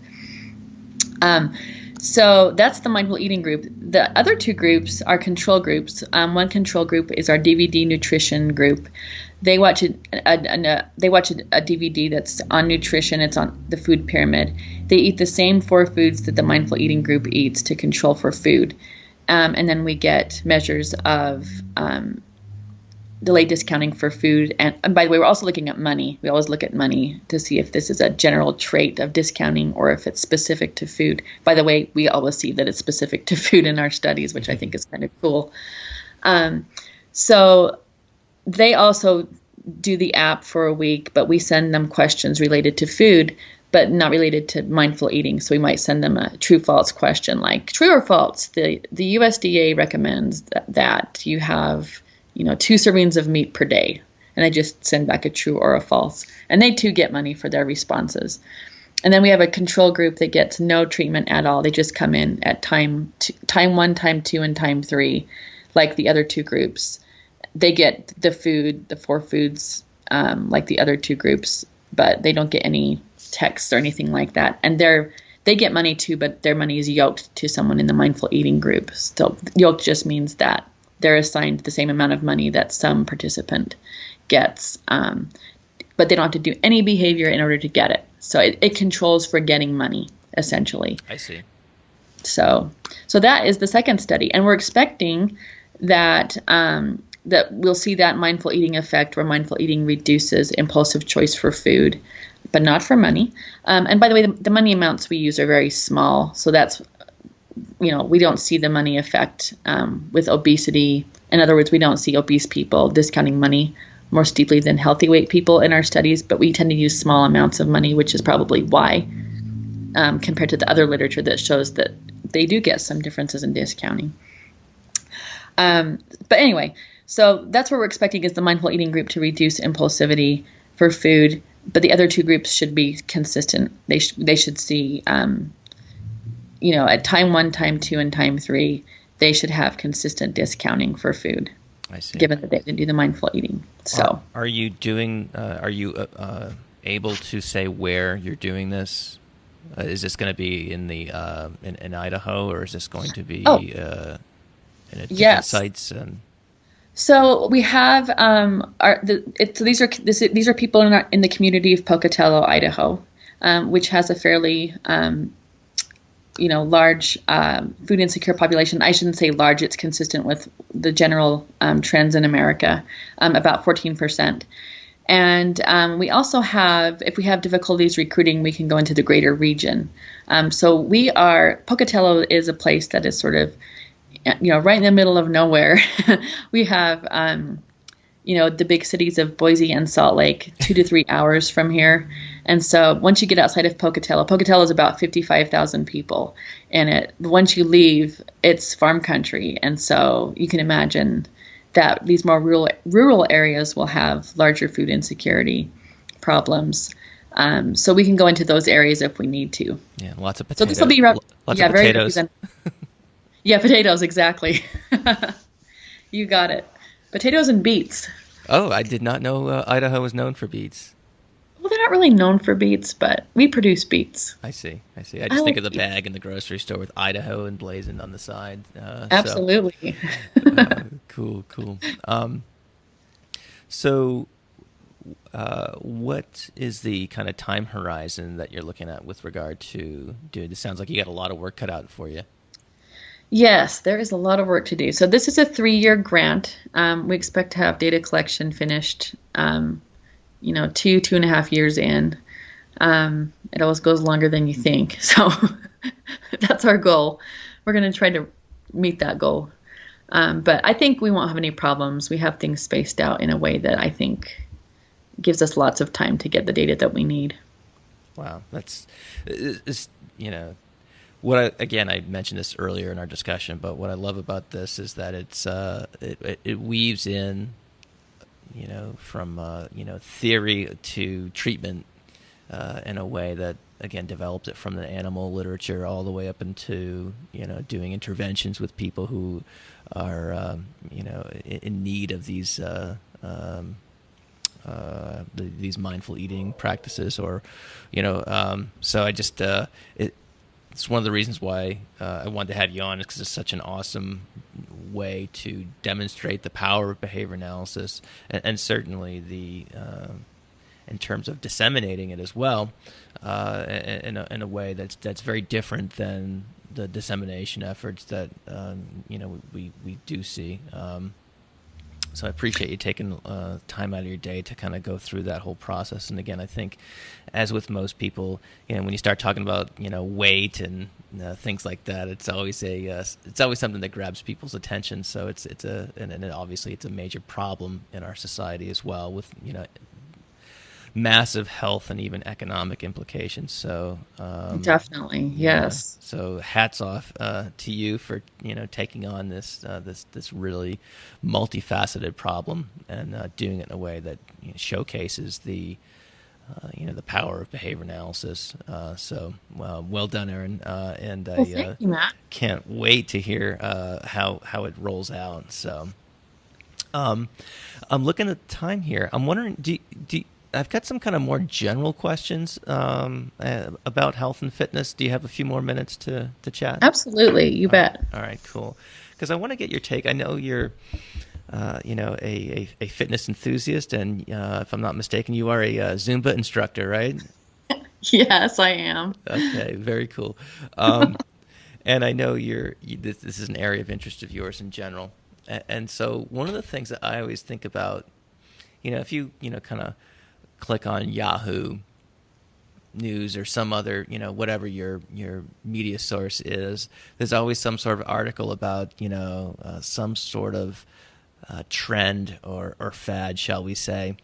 So that's the mindful eating group. The other two groups are control groups. One control group is our DVD nutrition group. They watch a DVD that's on nutrition. It's on the food pyramid. They eat the same 4 foods that the mindful eating group eats to control for food. And then we get measures of delay discounting for food. And by the way, we're also looking at money. We always look at money to see if this is a general trait of discounting or if it's specific to food. By the way, we always see that it's specific to food in our studies, which I think is kind of cool. So they also do the app for a week, but we send them questions related to food, but not related to mindful eating. So we might send them a true-false question like, true or false, the USDA recommends that you have 2 servings of meat per day. And I just send back a true or a false. And they too get money for their responses. And then we have a control group that gets no treatment at all. They just come in at time 1, time 2, and time 3, like the other two groups. They get the 4 foods, like the other two groups, but they don't get any texts or anything like that. And they get money too, but their money is yoked to someone in the mindful eating group. So yoked just means that they're assigned the same amount of money that some participant gets, but they don't have to do any behavior in order to get it. So it controls for getting money, essentially. I see. So that is the second study, and we're expecting that that we'll see that mindful eating effect where mindful eating reduces impulsive choice for food, but not for money. And by the way, the money amounts we use are very small, so that's we don't see the money effect with obesity. In other words, we don't see obese people discounting money more steeply than healthy weight people in our studies, but we tend to use small amounts of money, which is probably why, compared to the other literature that shows that they do get some differences in discounting. But anyway, so that's what we're expecting is the mindful eating group to reduce impulsivity for food, but the other two groups should be consistent. They should see at time 1, time 2, and time 3, they should have consistent discounting for food. I see. Given that they didn't do the mindful eating. So, are you doing? Are you able to say where you're doing this? Is this going to be in the in Idaho, or is this going to be in different sites? And so we have these are people in the community of Pocatello, Idaho, which has a fairly large food insecure population. I shouldn't say large, it's consistent with the general trends in America, about 14%. And we also have, if we have difficulties recruiting, we can go into the greater region. So Pocatello is a place that is sort of, right in the middle of nowhere. We have, the big cities of Boise and Salt Lake, 2 to 3 hours from here. And so once you get outside of Pocatello is about 55,000 people. And once you leave, it's farm country. And so you can imagine that these more rural areas will have larger food insecurity problems. So we can go into those areas if we need to. Yeah, lots of potatoes. So this will be lots of very potatoes. Yeah, potatoes, exactly. You got it. Potatoes and beets. Oh, I did not know Idaho was known for beets. Well, they're not really known for beets, but we produce beets. I see. I just think of the bag in the grocery store with Idaho emblazoned on the side. Absolutely. Cool. So, what is the kind of time horizon that you're looking at with regard to doing this? Sounds like you got a lot of work cut out for you. Yes, there is a lot of work to do. So this is a 3-year grant. We expect to have data collection finished, 2.5 years in. It always goes longer than you think. So that's our goal. We're going to try to meet that goal. But I think we won't have any problems. We have things spaced out in a way that I think gives us lots of time to get the data that we need. Wow. That's, I mentioned this earlier in our discussion, but what I love about this is that it weaves in, from theory to treatment in a way that, again, develops it from the animal literature all the way up into, doing interventions with people who are, in need of these mindful eating practices, or, so I just, it's one of the reasons why I wanted to have you on, is because it's such an awesome way to demonstrate the power of behavior analysis, and certainly in terms of disseminating it as well, in a way that's very different than the dissemination efforts that we do see. So I appreciate you taking time out of your day to kind of go through that whole process. And again, I think, as with most people, when you start talking about weight and things like that, it's always something that grabs people's attention. So and obviously it's a major problem in our society as well, with massive health and even economic implications. So definitely, yes. So hats off to you for taking on this really multifaceted problem, and doing it in a way that showcases the the power of behavior analysis. So well done, Erin. And thank you, Matt. Can't wait to hear how it rolls out. So I'm looking at the time here. I'm wondering, do I've got some kind of more general questions about health and fitness. Do you have a few more minutes to chat? Absolutely, you bet. All right, cool. Because I want to get your take. I know you're, a fitness enthusiast, and if I'm not mistaken, you are a Zumba instructor, right? Yes, I am. Okay, very cool. And I know this is an area of interest of yours in general. And so one of the things that I always think about, if you kind of click on Yahoo News or some other, whatever your media source is, there's always some sort of article about, some sort of trend or fad, shall we say.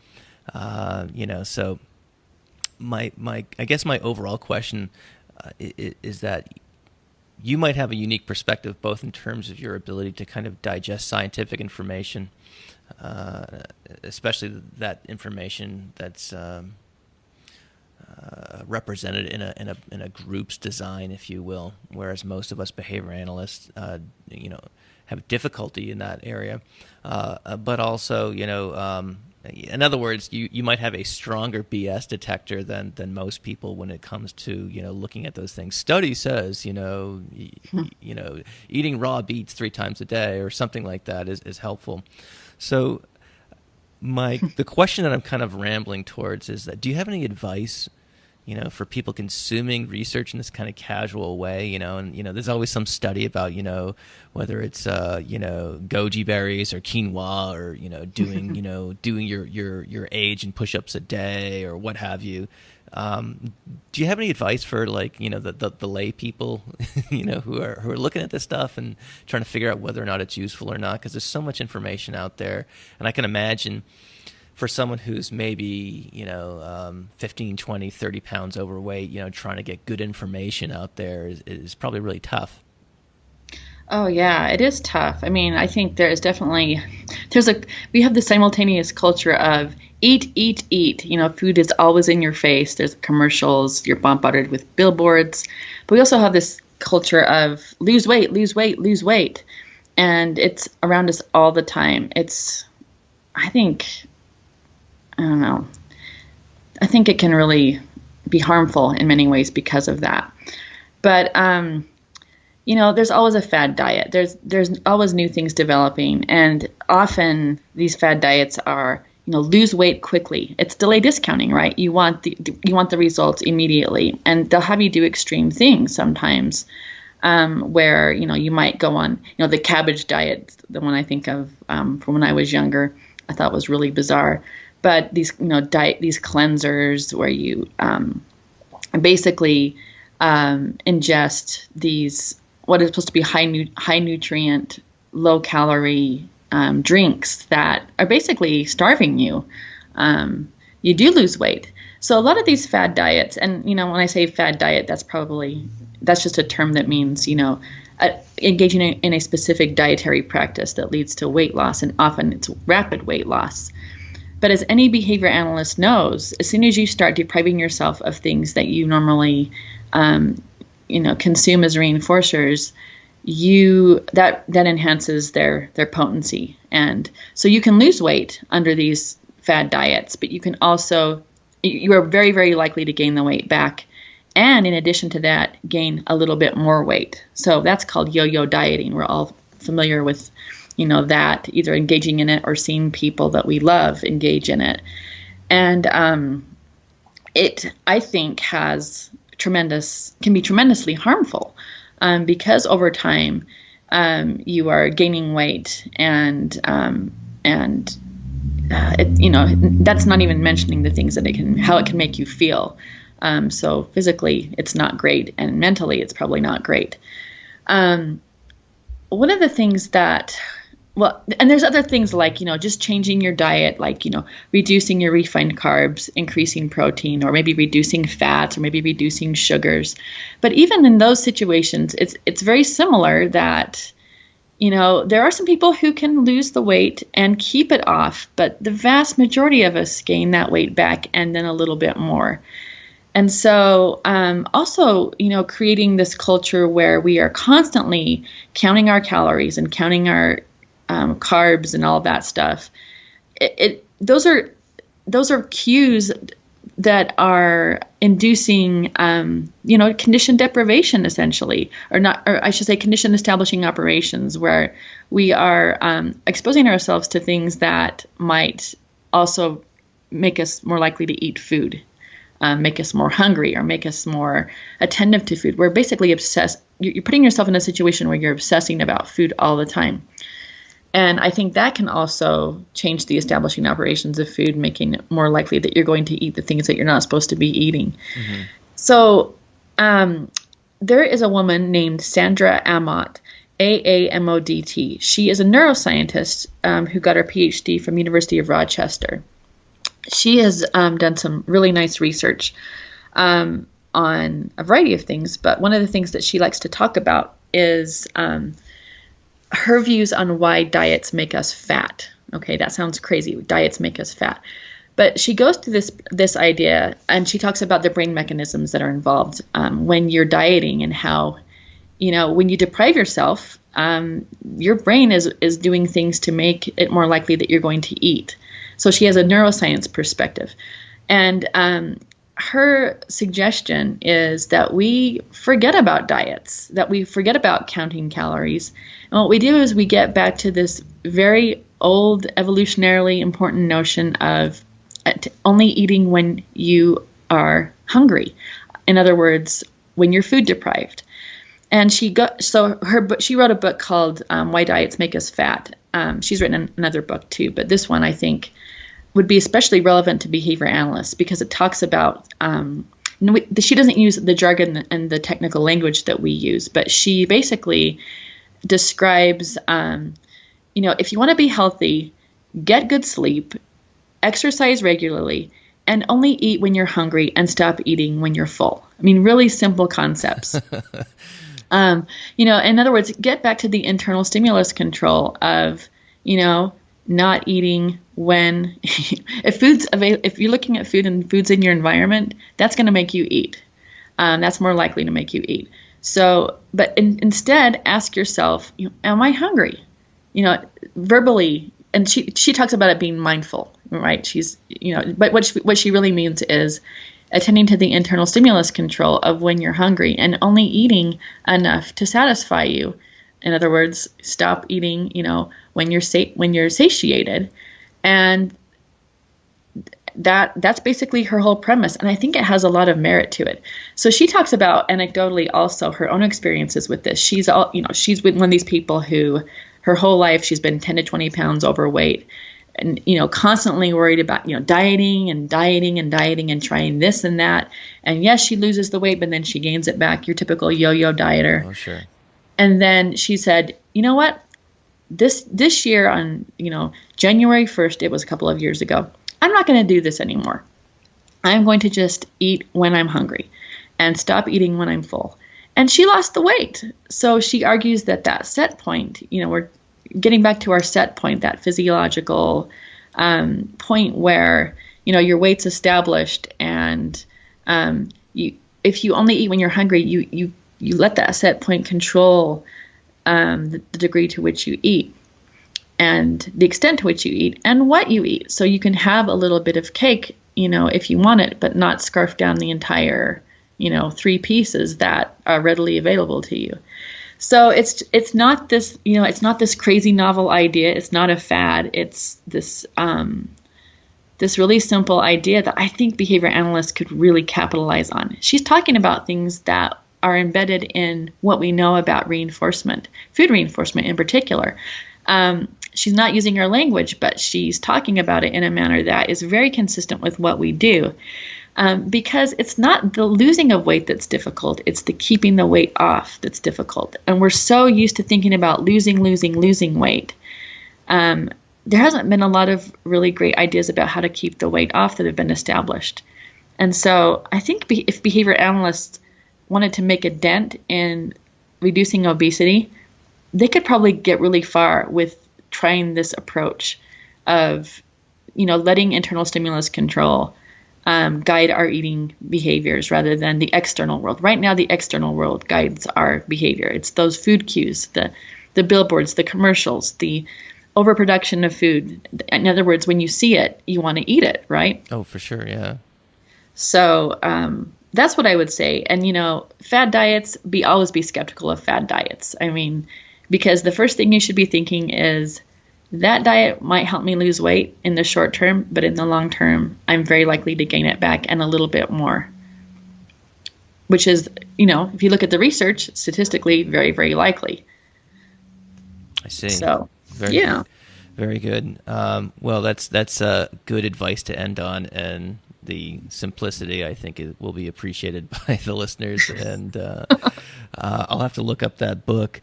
So I guess my overall question is that you might have a unique perspective, both in terms of your ability to kind of digest scientific information, especially that information that's represented in a group's design, if you will, whereas most of us behavior analysts, have difficulty in that area. But also, in other words, you might have a stronger BS detector than most people when it comes to looking at those things. Study says eating raw beets 3 times a day or something like that is helpful. So the question that I'm kind of rambling towards is that, do you have any advice for people consuming research in this kind of casual way, and, there's always some study about, whether it's, goji berries or quinoa or, doing, doing your age and push-ups a day or what have you. Do you have any advice for the lay people, who are looking at this stuff and trying to figure out whether or not it's useful or not? Because there's so much information out there, and I can imagine for someone who's maybe 15, 20, 30 pounds overweight, trying to get good information out there is probably really tough. Oh yeah, it is tough. I mean, I think we have the simultaneous culture of eat, eat, eat. Food is always in your face. There's commercials, you're bombarded with billboards. But we also have this culture of lose weight, lose weight, lose weight. And it's around us all the time. I don't know. I think it can really be harmful in many ways because of that. But there's always a fad diet. There's always new things developing, and often these fad diets are, lose weight quickly. It's delay discounting, right? You want the results immediately, and they'll have you do extreme things sometimes, where you might go on, the cabbage diet, the one I think of from when I was younger, I thought was really bizarre. But these these cleansers where you basically ingest these what is supposed to be high nutrient, low calorie drinks that are basically starving you. You do lose weight. So a lot of these fad diets, and when I say fad diet, that's just a term that means engaging in a specific dietary practice that leads to weight loss, and often it's rapid weight loss. But as any behavior analyst knows, as soon as you start depriving yourself of things that you normally, consume as reinforcers, that enhances their potency. And so you can lose weight under these fad diets, but you are very, very likely to gain the weight back. And in addition to that, gain a little bit more weight. So that's called yo-yo dieting. We're all familiar with that, either engaging in it or seeing people that we love engage in it. And it, I think, can be tremendously harmful because over time you are gaining weight, and that's not even mentioning the things that how it can make you feel. So physically, it's not great, and mentally, it's probably not great. One of the things and there's other things like, just changing your diet, like, reducing your refined carbs, increasing protein, or maybe reducing fats, or maybe reducing sugars. But even in those situations, it's very similar that, there are some people who can lose the weight and keep it off, but the vast majority of us gain that weight back and then a little bit more. And so also, creating this culture where we are constantly counting our calories and counting our carbs and all that stuff. Those are cues that are inducing, condition deprivation, essentially, or I should say condition establishing operations, where we are exposing ourselves to things that might also make us more likely to eat food, make us more hungry, or make us more attentive to food. We're basically obsessed. You're putting yourself in a situation where you're obsessing about food all the time. And I think that can also change the establishing operations of food, making it more likely that you're going to eat the things that you're not supposed to be eating. Mm-hmm. So there is a woman named Sandra Amott, A-A-M-O-D-T. She is a neuroscientist who got her PhD from University of Rochester. She has done some really nice research on a variety of things, but one of the things that she likes to talk about is her views on why diets make us fat. Okay, that sounds crazy. Diets make us fat. But she goes through this idea, and she talks about the brain mechanisms that are involved when you're dieting, and how, when you deprive yourself, your brain is doing things to make it more likely that you're going to eat. So she has a neuroscience perspective. And her suggestion is that we forget about diets, that we forget about counting calories. And what we do is we get back to this very old, evolutionarily important notion of only eating when you are hungry. In other words, when you're food deprived. And she wrote a book called Why Diets Make Us Fat. She's written another book too, but this one I think would be especially relevant to behavior analysts because it talks about, she doesn't use the jargon and the technical language that we use, but she basically describes, if you want to be healthy, get good sleep, exercise regularly, and only eat when you're hungry and stop eating when you're full. I mean, really simple concepts. In other words, get back to the internal stimulus control of, not eating when, if you're looking at food and food's in your environment, that's going to make you eat. That's more likely to make you eat. So, but instead ask yourself, am I hungry? Verbally, and she talks about it being mindful, right? But what she really means is attending to the internal stimulus control of when you're hungry and only eating enough to satisfy you. In other words, stop eating, when you're satiated. And that's basically her whole premise. And I think it has a lot of merit to it. So she talks about anecdotally also her own experiences with this. She's one of these people who her whole life she's been 10 to 20 pounds overweight. And, constantly worried about, dieting and trying this and that. And yes, she loses the weight, but then she gains it back. Your typical yo-yo dieter. Oh, sure. And then she said, you know what? This year on, January 1st, it was a couple of years ago, I'm not going to do this anymore. I'm going to just eat when I'm hungry and stop eating when I'm full. And she lost the weight. So she argues that set point, we're getting back to our set point, that physiological point where, your weight's established and if you only eat when you're hungry, you let that set point control the degree to which you eat and the extent to which you eat and what you eat. So you can have a little bit of cake, if you want it, but not scarf down the entire, 3 pieces that are readily available to you. So it's not this, it's not this crazy novel idea. It's not a fad. It's this this really simple idea that I think behavior analysts could really capitalize on. She's talking about things that are embedded in what we know about reinforcement, food reinforcement in particular. She's not using her language, but she's talking about it in a manner that is very consistent with what we do. Because it's not the losing of weight that's difficult, it's the keeping the weight off that's difficult. And we're so used to thinking about losing weight. There hasn't been a lot of really great ideas about how to keep the weight off that have been established. And so I think if behavior analysts wanted to make a dent in reducing obesity, they could probably get really far with trying this approach of, letting internal stimulus control guide our eating behaviors rather than the external world. Right now, the external world guides our behavior. It's those food cues, the billboards, the commercials, the overproduction of food. In other words, when you see it, you want to eat it, right? Oh, for sure, yeah. So that's what I would say. And, fad diets, always be skeptical of fad diets. I mean, because the first thing you should be thinking is, that diet might help me lose weight in the short term, but in the long term, I'm very likely to gain it back and a little bit more. Which is, if you look at the research, statistically very, very likely. I see. So, Very good. Well, that's good advice to end on, and the simplicity, I think, will be appreciated by the listeners. And I'll have to look up that book.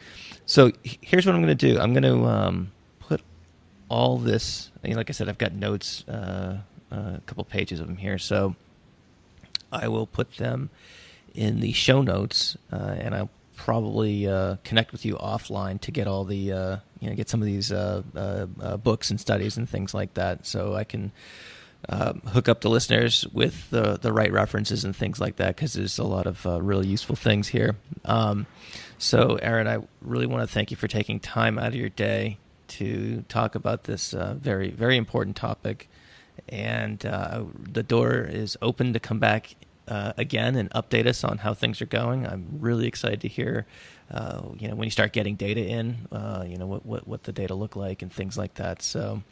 So here's what I'm going to do. I'm going to put all this, like I said, I've got notes, a couple pages of them here. So I will put them in the show notes, and I'll probably connect with you offline to get all the, get some of these books and studies and things like that, so I can hook up the listeners with the right references and things like that, because there's a lot of really useful things here. So, Erin, I really want to thank you for taking time out of your day to talk about this very, very important topic. And the door is open to come back again and update us on how things are going. I'm really excited to hear, when you start getting data in, what the data look like and things like that. So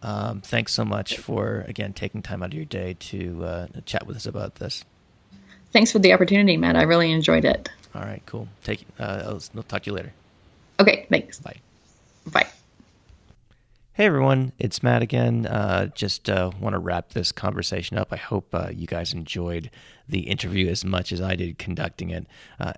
thanks so much for, again, taking time out of your day to chat with us about this. Thanks for the opportunity, Matt. I really enjoyed it. All right, cool. I'll talk to you later. Okay, thanks. Bye. Bye. Hey everyone, it's Matt again. Just want to wrap this conversation up. I hope you guys enjoyed the interview as much as I did conducting it.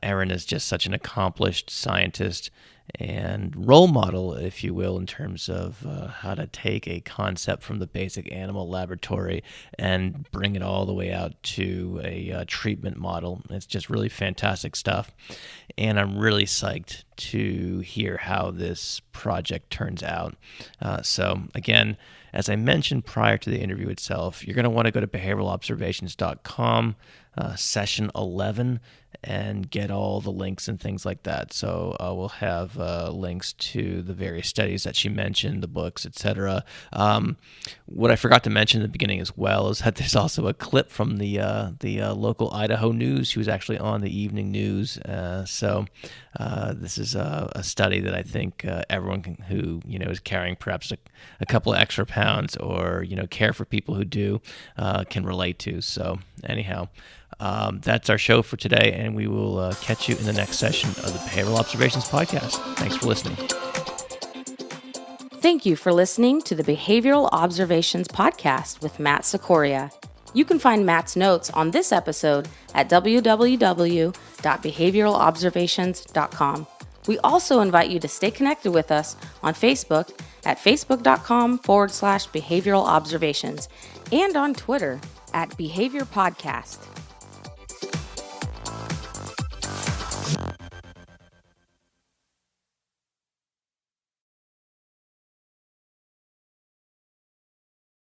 Erin is just such an accomplished scientist and role model, if you will, in terms of how to take a concept from the basic animal laboratory and bring it all the way out to a treatment model. It's just really fantastic stuff. And I'm really psyched to hear how this project turns out. So again, as I mentioned prior to the interview itself, you're going to want to go to behavioralobservations.com, session 11, and get all the links and things like that. So we'll have links to the various studies that she mentioned, the books, etc. What I forgot to mention at the beginning as well is that there's also a clip from the local Idaho news. She was actually on the evening news. So this is a study that I think everyone who is carrying perhaps a couple of extra pounds or care for people who do can relate to. So anyhow, that's our show for today, and we will catch you in the next session of the Behavioral Observations Podcast. Thanks for listening. Thank you for listening to the Behavioral Observations Podcast with Matt Sikoria. You can find Matt's notes on this episode at www.behavioralobservations.com. We also invite you to stay connected with us on Facebook at facebook.com/behavioral observations and on Twitter at Behavior Podcast.